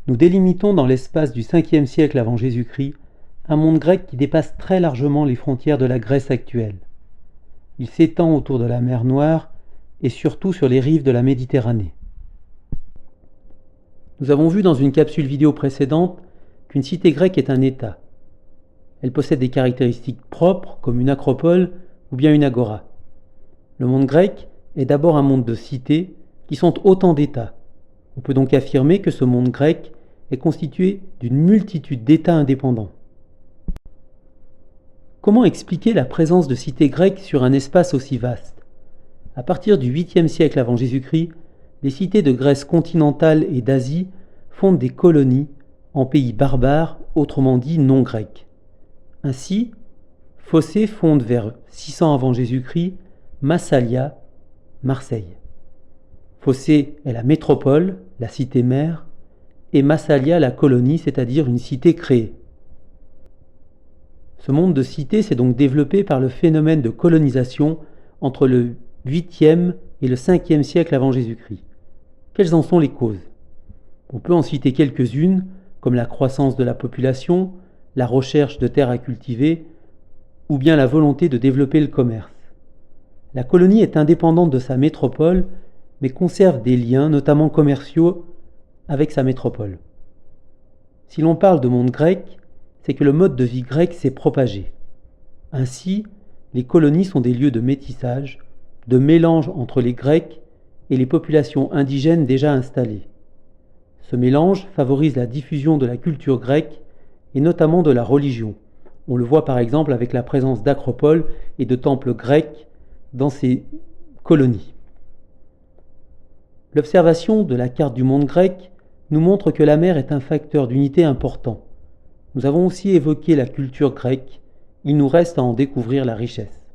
Nous délimitons dans l'espace du 5e siècle avant Jésus-Christ un monde grec qui dépasse très largement les frontières de la Grèce actuelle. Il s'étend autour de la mer Noire et surtout sur les rives de la Méditerranée. Nous avons vu dans une capsule vidéo précédente qu'une cité grecque est un État. Elle possède des caractéristiques propres comme une acropole ou bien une agora. Le monde grec est d'abord un monde de cités qui sont autant d'États. On peut donc affirmer que ce monde grec est constitué d'une multitude d'États indépendants. Comment expliquer la présence de cités grecques sur un espace aussi vaste ? À partir du 8e siècle avant Jésus-Christ, les cités de Grèce continentale et d'Asie fondent des colonies en pays barbares, autrement dit non grecs. Ainsi, Phocée fonde vers 600 avant Jésus-Christ Massalia, Marseille. Phocée est la métropole, la cité-mère, et Massalia la colonie, c'est-à-dire une cité créée. Ce monde de cités s'est donc développé par le phénomène de colonisation entre le 8e et le 5e siècle avant Jésus-Christ. Quelles en sont les causes ? On peut en citer quelques-unes, comme la croissance de la population, la recherche de terres à cultiver, ou bien la volonté de développer le commerce. La colonie est indépendante de sa métropole, mais conserve des liens, notamment commerciaux, avec sa métropole. Si l'on parle de monde grec, c'est que le mode de vie grec s'est propagé. Ainsi, les colonies sont des lieux de métissage, de mélange entre les Grecs et les populations indigènes déjà installées. Ce mélange favorise la diffusion de la culture grecque et notamment de la religion. On le voit par exemple avec la présence d'acropoles et de temples grecs dans ces colonies. L'observation de la carte du monde grec nous montre que la mer est un facteur d'unité important. Nous avons aussi évoqué la culture grecque, il nous reste à en découvrir la richesse.